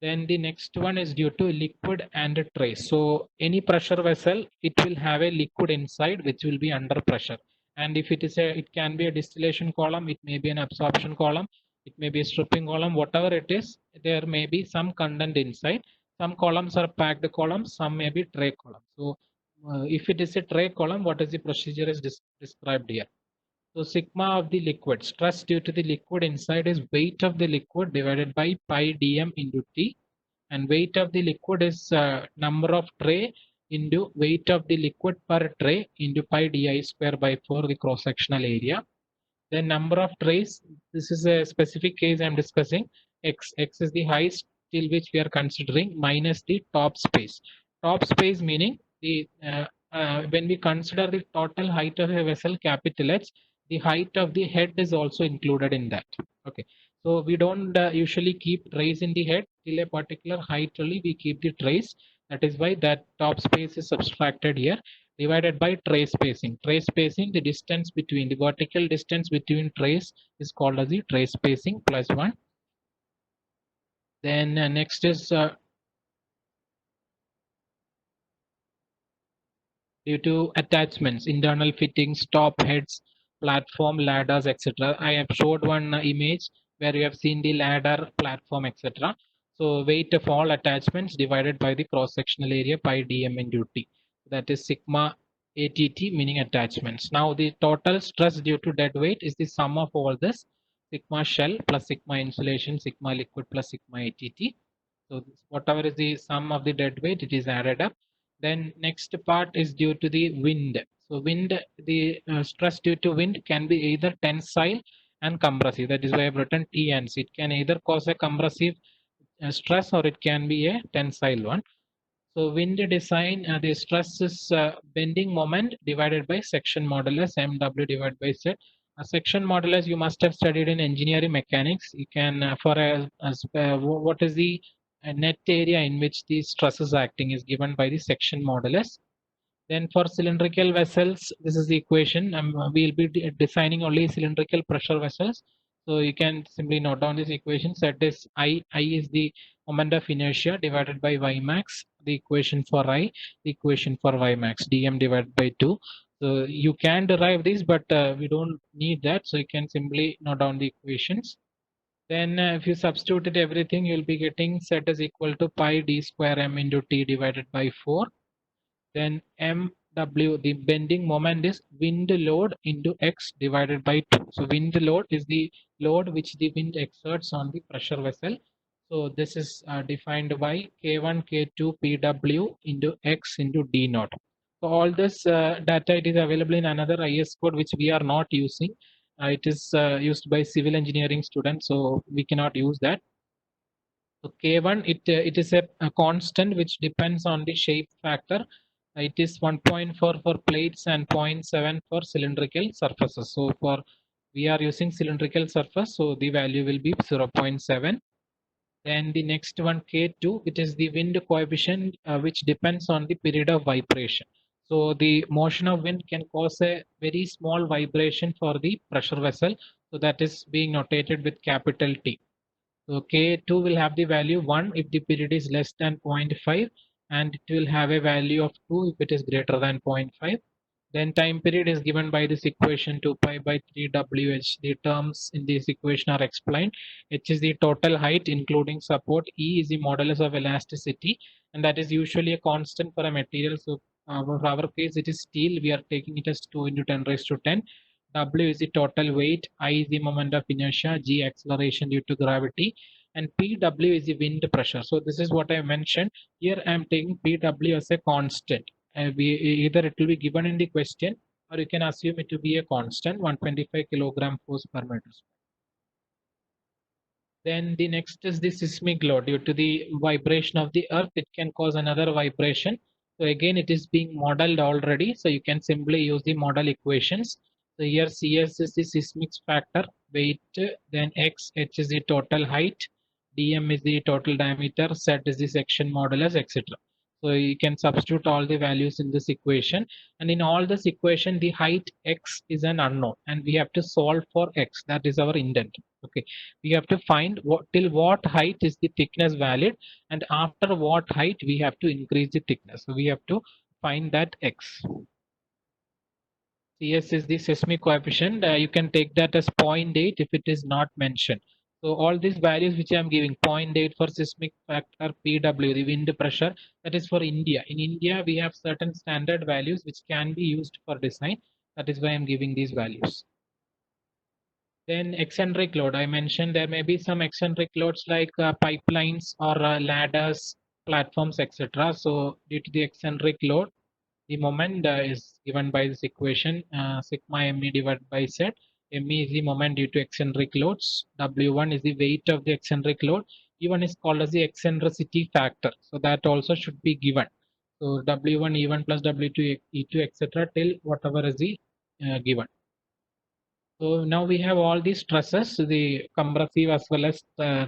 Then the next one is due to liquid and trace. So any pressure vessel, it will have a liquid inside which will be under pressure. And if it is it can be a distillation column, it may be an absorption column, it may be a stripping column, whatever it is, there may be some content inside. Some columns are packed columns, some may be tray columns. So if it is a tray column, what is the procedure is described here. So sigma of the liquid, stress due to the liquid inside is weight of the liquid divided by pi dm into T, and weight of the liquid is number of tray into weight of the liquid per tray into pi di square by 4, the cross-sectional area. Then number of trays, this is a specific case I'm discussing. X is the height till which we are considering minus the top space. Top space meaning the when we consider the total height of a vessel, capital H, the height of the head is also included in that. Okay, so we don't usually keep trays in the head till a particular height only we keep the trays. That is why that top space is subtracted here, divided by tray spacing. Tray spacing, the distance between the vertical distance between trays is called as the tray spacing plus 1. Then next is due to attachments, internal fittings, top heads, platform, ladders, etc. I have showed one image where you have seen the ladder, platform, etc. So weight of all attachments divided by the cross-sectional area pi dm into T. That is sigma ATT, meaning attachments. Now the total stress due to dead weight is the sum of all this, sigma shell plus sigma insulation, sigma liquid plus sigma ATT. So whatever is the sum of the dead weight, it is added up. Then next part is due to the wind. So wind, the stress due to wind can be either tensile and compressive. That is why I've written T and C. It can either cause a compressive stress or it can be a tensile one. So wind design, the stress is bending moment divided by section modulus, MW divided by Z. A section modulus you must have studied in engineering mechanics. You can what is the net area in which the stress is acting is given by the section modulus. Then for cylindrical vessels, this is the equation. We'll be designing only cylindrical pressure vessels. So you can simply note down this equation. Set is I. I is the moment of inertia divided by Y max. The equation for I, the equation for Y max, dm divided by 2. So you can derive this, but we don't need that. So you can simply note down the equations. Then if you substitute everything, you'll be getting Z is equal to pi d square m into t divided by 4. Then mw, the bending moment, is wind load into x divided by 2. So wind load is the load which the wind exerts on the pressure vessel. So this is defined by k1 k2 pw into x into d naught. So all this data, it is available in another IS code which we are not using. It is used by civil engineering students, so we cannot use that. So K1, it is a constant which depends on the shape factor. It is 1.4 for plates and 0.7 for cylindrical surfaces. So for we are using cylindrical surface, so the value will be 0.7. Then the next one, K2, it is the wind coefficient which depends on the period of vibration. So the motion of wind can cause a very small vibration for the pressure vessel. So that is being notated with capital T. So K2 will have the value 1 if the period is less than 0.5, and it will have a value of 2 if it is greater than 0.5. Then time period is given by this equation 2 pi by 3 WH. The terms in this equation are explained. H is the total height including support. E is the modulus of elasticity, and that is usually a constant for a material. So for our case, it is steel. We are taking it as 2 into 10 raised to 10. W is the total weight, I is the moment of inertia, G acceleration due to gravity, and PW is the wind pressure. So this is what I mentioned. Here I am taking PW as a constant. Either it will be given in the question, or you can assume it to be a constant, 125 kilogram force per meter square. Then the next is the seismic load. Due to the vibration of the earth, it can cause another vibration. So again, it is being modeled already. So you can simply use the model equations. So here CS is the seismic factor, weight, then X, H is the total height, dm is the total diameter, Z is the section modulus, etc. So you can substitute all the values in this equation. And in all this equation, the height X is an unknown, and we have to solve for X. That is our intent. Okay, we have to find till what height is the thickness valid, and after what height we have to increase the thickness. So we have to find that X. CS is the seismic coefficient. You can take that as 0.8 if it is not mentioned. So all these values which I am giving, 0.8 for seismic factor, PW, the wind pressure, that is for India. In India, we have certain standard values which can be used for design. That is why I am giving these values. Then eccentric load, I mentioned there may be some eccentric loads like pipelines or ladders, platforms, etc. So due to the eccentric load, the moment is given by this equation, sigma me divided by z. Me is the moment due to eccentric loads. W1 is the weight of the eccentric load. E1 is called as the eccentricity factor. So that also should be given. So W1, E1 plus W2, E2, etc. till whatever is the given. So now we have all these stresses, the compressive as well as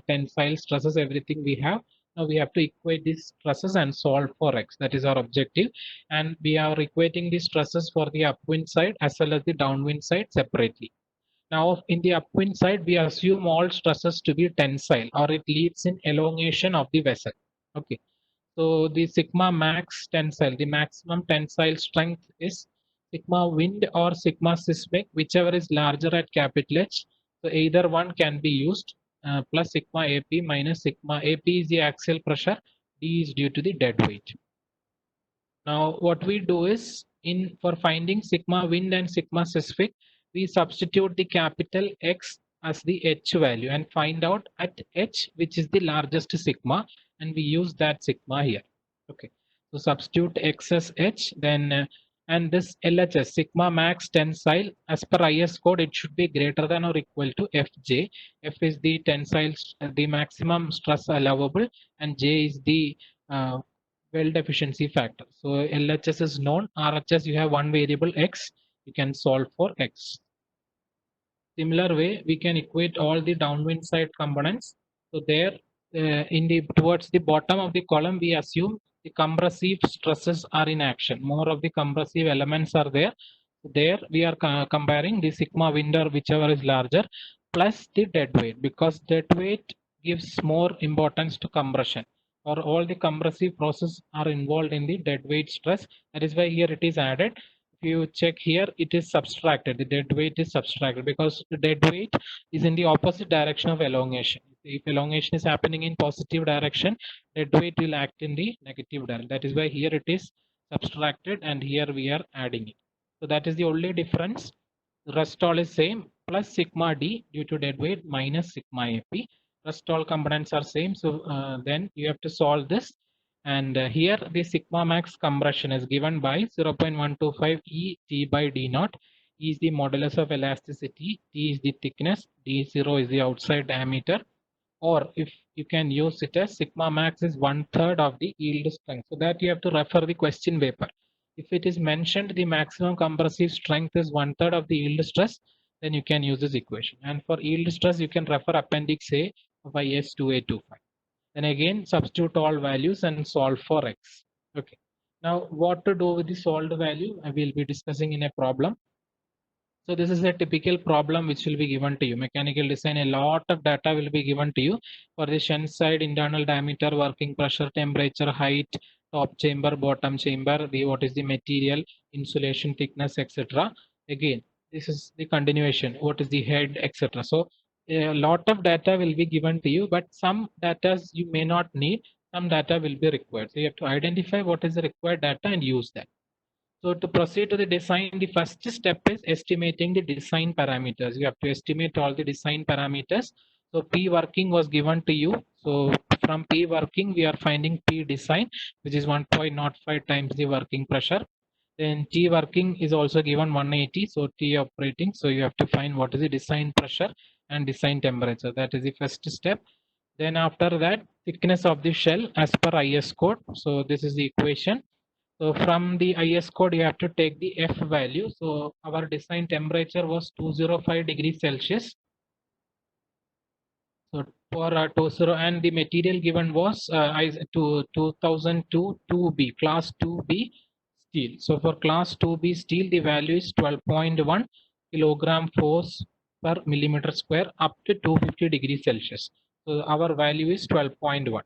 tensile stresses, everything we have. Now we have to equate these stresses and solve for X. That is our objective. And we are equating these stresses for the upwind side as well as the downwind side separately. Now in the upwind side, we assume all stresses to be tensile, or it leads in elongation of the vessel. Okay. So the sigma max tensile, the maximum tensile strength is sigma wind or sigma seismic, whichever is larger at capital H. So either one can be used, plus sigma AP minus sigma AP is the axial pressure, D is due to the dead weight. Now what we do is, for finding sigma wind and sigma seismic, we substitute the capital X as the H value and find out at H which is the largest sigma, and we use that sigma here. Okay, so substitute X as H, then and this LHS, sigma max tensile, as per IS code, it should be greater than or equal to Fj. F is the tensile, the maximum stress allowable, and J is the weld efficiency factor. So LHS is known. RHS, you have one variable X, you can solve for X. Similar way, we can equate all the downwind side components. So there towards the bottom of the column, we assume the compressive stresses are in action. More of the compressive elements are there. There we are comparing the sigma winder, whichever is larger, plus the dead weight, because dead weight gives more importance to compression, or all the compressive process are involved in the dead weight stress. That is why here it is added. If you check here, it is subtracted. The dead weight is subtracted because the dead weight is in the opposite direction of elongation. If elongation is happening in positive direction, dead weight will act in the negative direction. That is why here it is subtracted and here we are adding it. So that is the only difference. The rest all is same, plus sigma d due to dead weight minus sigma ap. Rest all components are same. So then you have to solve this. And here the sigma max compression is given by 0.125 E T by D naught. E is the modulus of elasticity, T is the thickness, D0 is the outside diameter. Or if you can use it as sigma max is 1/3 of the yield strength. So that you have to refer the question paper. If it is mentioned the maximum compressive strength is 1/3 of the yield stress, then you can use this equation. And for yield stress, you can refer appendix A of IS 2825. Then again substitute all values and solve for x. Okay. Now what to do with the solved value, I will be discussing in a problem. So this is a typical problem which will be given to you. Mechanical design, a lot of data will be given to you for the shunt side, internal diameter, working pressure, temperature, height, top chamber, bottom chamber, what is the material, insulation thickness, etc. Again, this is the continuation. What is the head, etc. So a lot of data will be given to you, but some data you may not need. Some data will be required. So you have to identify what is the required data and use that. So to proceed to the design, the first step is estimating the design parameters. You have to estimate all the design parameters. So P working was given to you. So from P working, we are finding P design, which is 1.05 times the working pressure. Then T working is also given 180. So T operating. So you have to find what is the design pressure and design temperature. That is the first step. Then after that, thickness of the shell as per IS code. So this is the equation. So from the IS code, you have to take the F value. So our design temperature was 205 degrees Celsius. So for 20 and the material given was 2002 2B, class 2B steel. So for class 2B steel, the value is 12.1 kilogram force per millimeter square up to 250 degrees Celsius. So our value is 12.1.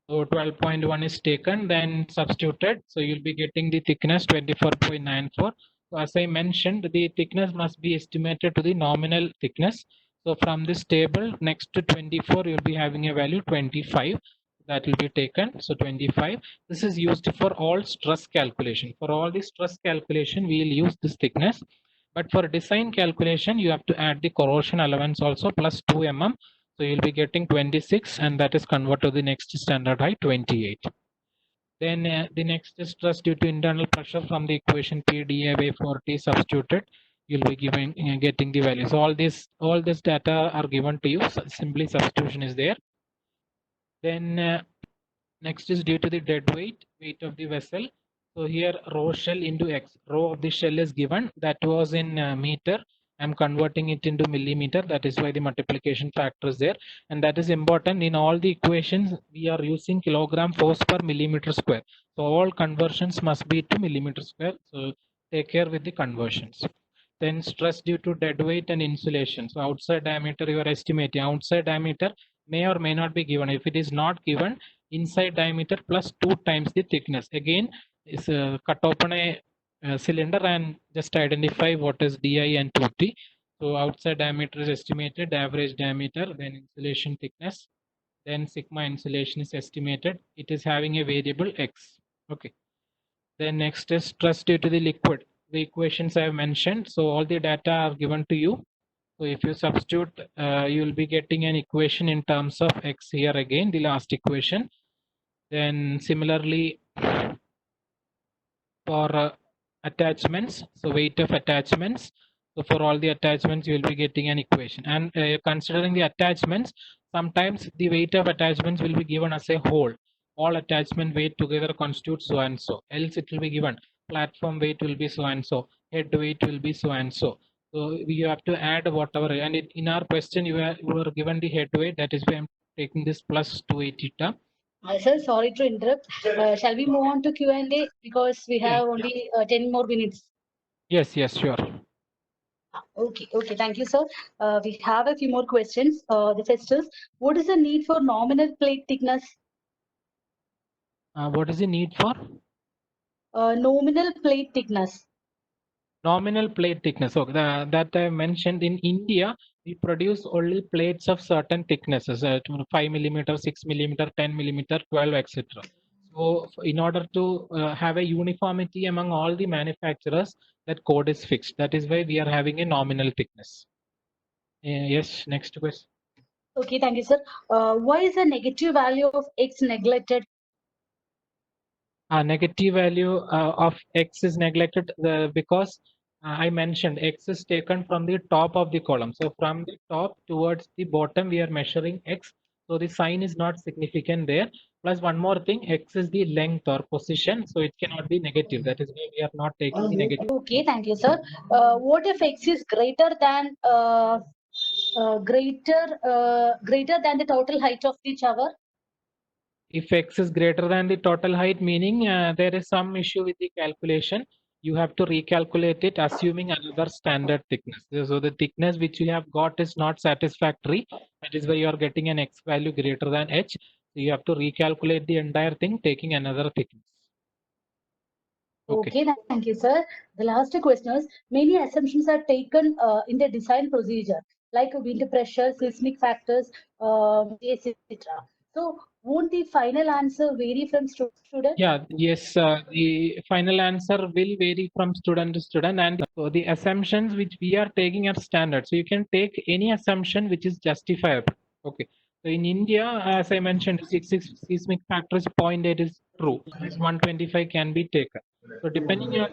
So 12.1 is taken, then substituted. So you'll be getting the thickness 24.94. So as I mentioned, the thickness must be estimated to the nominal thickness. So from this table, next to 24, you'll be having a value 25. That will be taken. So 25. This is used for all stress calculation. For all the stress calculation, we will use this thickness. But for design calculation, you have to add the corrosion allowance also plus 2 mm. So you'll be getting 26 and that is converted to the next standard height 28. Then the next is stress due to internal pressure from the equation PdA by 4T substituted. You'll be getting the values. So all this data are given to you. So simply substitution is there. Then next is due to the dead weight of the vessel. So here rho shell into X. Rho of the shell is given. That was in meter. I'm converting it into millimeter. That is why the multiplication factor is there. And that is important. In all the equations, we are using kilogram force per millimeter square. So all conversions must be to millimeter square. So take care with the conversions. Then stress due to dead weight and insulation. So outside diameter, you are estimating. Outside diameter may or may not be given. If it is not given, inside diameter plus 2 times the thickness. Again, is cut open a cylinder and just identify what is DI and 2T. So outside diameter is estimated, average diameter, then insulation thickness, then sigma insulation is estimated. It is having a variable X. Okay. Then next is stress due to the liquid. The equations I have mentioned. So all the data are given to you. So if you substitute, you will be getting an equation in terms of X here again, the last equation. Then similarly for attachments, so weight of attachments. So for all the attachments, you will be getting an equation. And considering the attachments, sometimes the weight of attachments will be given as a whole. All attachment weight together constitutes so and so. Else it will be given platform weight will be so and so. Head weight will be so and so. So you have to add whatever. And in our question, you were given the head weight. That is why I'm taking this plus 280 term. Sir, sorry to interrupt. Shall we move on to Q&A because we have only 10 more minutes? Yes, sure. Okay, thank you, sir. We have a few more questions. The first is, what is the need for nominal plate thickness? What is the need for? Nominal plate thickness. Nominal plate thickness. So that I mentioned, in India, we produce only plates of certain thicknesses, 5 millimeter, 6 millimeter, 10 millimeter, 12, etc. So in order to have a uniformity among all the manufacturers, that code is fixed. That is why we are having a nominal thickness. Yes, next question. Okay, thank you, sir. Why is the negative value of X neglected? Negative value of X is neglected because I mentioned X is taken from the top of the column. So from the top towards the bottom, we are measuring X. So the sign is not significant there. Plus one more thing, X is the length or position. So it cannot be negative. That is why we are not taking the negative. Okay, thank you, sir. What if X is greater than the total height of the tower? If X is greater than the total height, meaning there is some issue with the calculation, you have to recalculate it assuming another standard thickness. So the thickness which you have got is not satisfactory. That is why you are getting an X value greater than H. So you have to recalculate the entire thing taking another thickness. Okay, thank you, sir. The last question is, many assumptions are taken in the design procedure, like wind pressure, seismic factors, etc. So, won't the final answer vary from student? Yeah, yes, the final answer will vary from student to student, and so the assumptions which we are taking are standard. So you can take any assumption which is justifiable. Okay. So in India, as I mentioned, seismic factor is 0.8 is true. 125 can be taken. So depending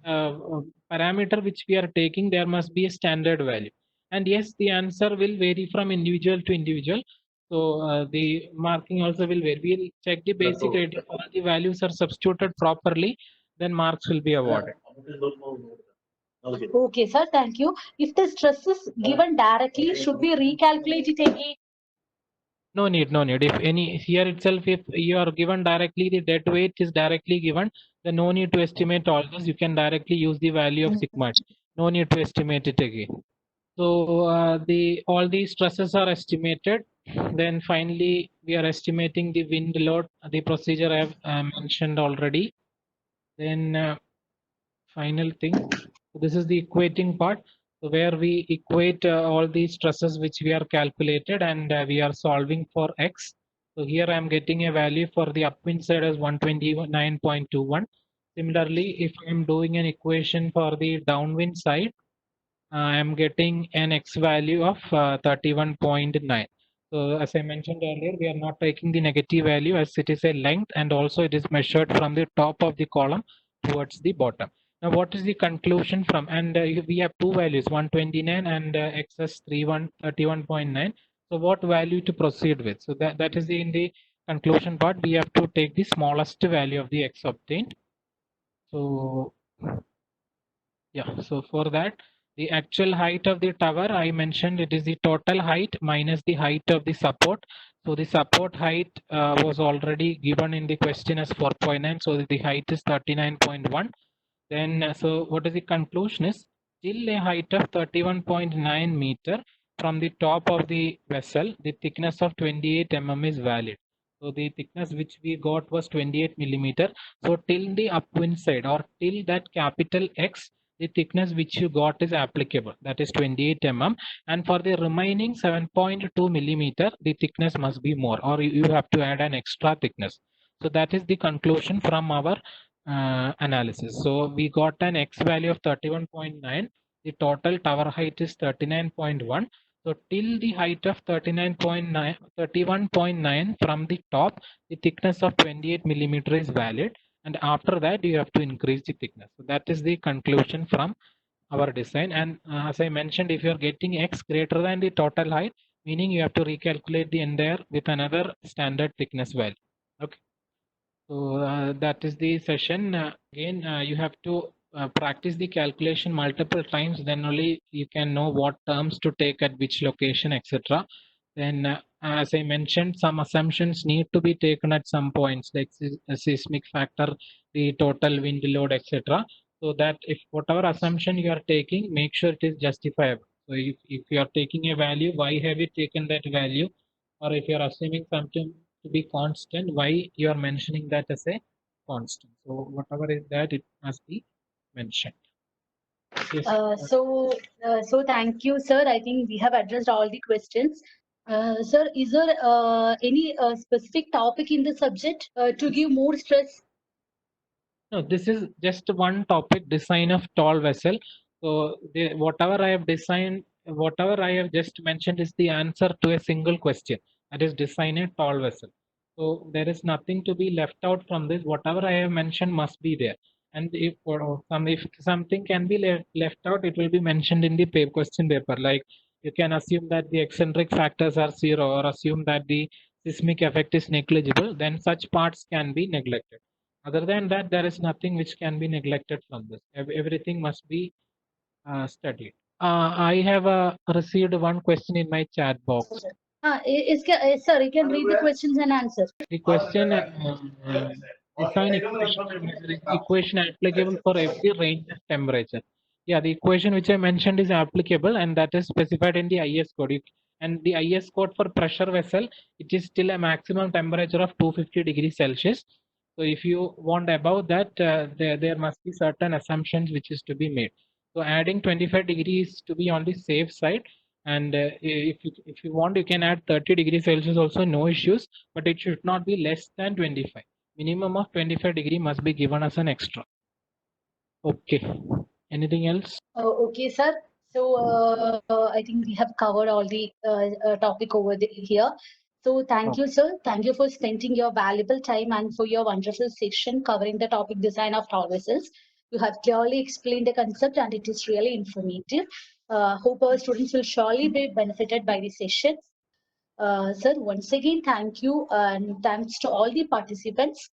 on parameter which we are taking, there must be a standard value. And yes, the answer will vary from individual to individual. So the marking also will vary. We'll check the basic rate. If all the values are substituted properly, then marks will be awarded. Okay, sir, thank you. If the stress is given directly, should we recalculate it again? No need. If any here itself, if you are given directly, the dead weight is directly given, then no need to estimate all this. You can directly use the value of sigma. No need to estimate it again. So all the stresses are estimated. Then finally, we are estimating the wind load. The procedure I have mentioned already. Then final thing. So this is the equating part, so where we equate all the stresses which we are calculated, and we are solving for X. So here I am getting a value for the upwind side as 129.21. Similarly, if I am doing an equation for the downwind side, I am getting an X value of 31.9. So as I mentioned earlier, we are not taking the negative value as it is a length, and also it is measured from the top of the column towards the bottom. Now, what is the conclusion from? And we have two values, 129 and XS 31.9. So what value to proceed with? So that is in the conclusion part. We have to take the smallest value of the X obtained. So yeah, so for that, the actual height of the tower, I mentioned it is the total height minus the height of the support. So the support height was already given in the question as 4.9. So the height is 39.1. Then, so what is the conclusion is, till a height of 31.9 meter from the top of the vessel, the thickness of 28 mm is valid. So the thickness which we got was 28 millimeter. So till the upwind side, or till that capital X, the thickness which you got is applicable, that is 28 mm. And for the remaining 7.2 millimeter, the thickness must be more, or you have to add an extra thickness. So that is the conclusion from our analysis. So we got an X value of 31.9. The total tower height is 39.1. So till the height of 31.9 from the top, the thickness of 28 millimeter is valid. And after that, you have to increase the thickness. So that is the conclusion from our design. And as I mentioned, if you are getting X greater than the total height, meaning you have to recalculate the entire with another standard thickness value. Okay. So that is the session. Again, you have to practice the calculation multiple times. Then only you can know what terms to take at which location, etc. Then as I mentioned, some assumptions need to be taken at some points, like seismic factor, the total wind load, etc. So that if whatever assumption you are taking, make sure it is justifiable. So if you are taking a value, why have you taken that value? Or if you are assuming something to be constant, why you are mentioning that as a constant? So whatever is that, it must be mentioned. Yes. So thank you, sir. I think we have addressed all the questions. Sir, is there any specific topic in the subject to give more stress? No, this is just one topic, design of tall vessel. So whatever I have designed, whatever I have just mentioned is the answer to a single question. That is design a tall vessel. So there is nothing to be left out from this. Whatever I have mentioned must be there. And if something can be left out, it will be mentioned in the question paper. Like you can assume that the eccentric factors are zero, or assume that the seismic effect is negligible. Then such parts can be neglected. Other than that, there is nothing which can be neglected from this. Everything must be studied. I have received one question in my chat box. Sir, you can read the questions and answer. The question define equation applicable for every range of temperature. Yeah, the equation which I mentioned is applicable, and that is specified in the IS code. And the IS code for pressure vessel, it is still a maximum temperature of 250 degrees Celsius. So if you want above that, there must be certain assumptions which is to be made. So adding 25 degrees to be on the safe side. And if you want, you can add 30 degrees Celsius also, no issues, but it should not be less than 25. Minimum of 25 degree must be given as an extra. Okay. Anything else? Okay, sir. So I think we have covered all the topic over here. So thank you, sir. Thank you for spending your valuable time and for your wonderful session covering the topic design of tall vessels. You have clearly explained the concept and it is really informative. Hope our students will surely be benefited by the session. Sir, once again, thank you and thanks to all the participants.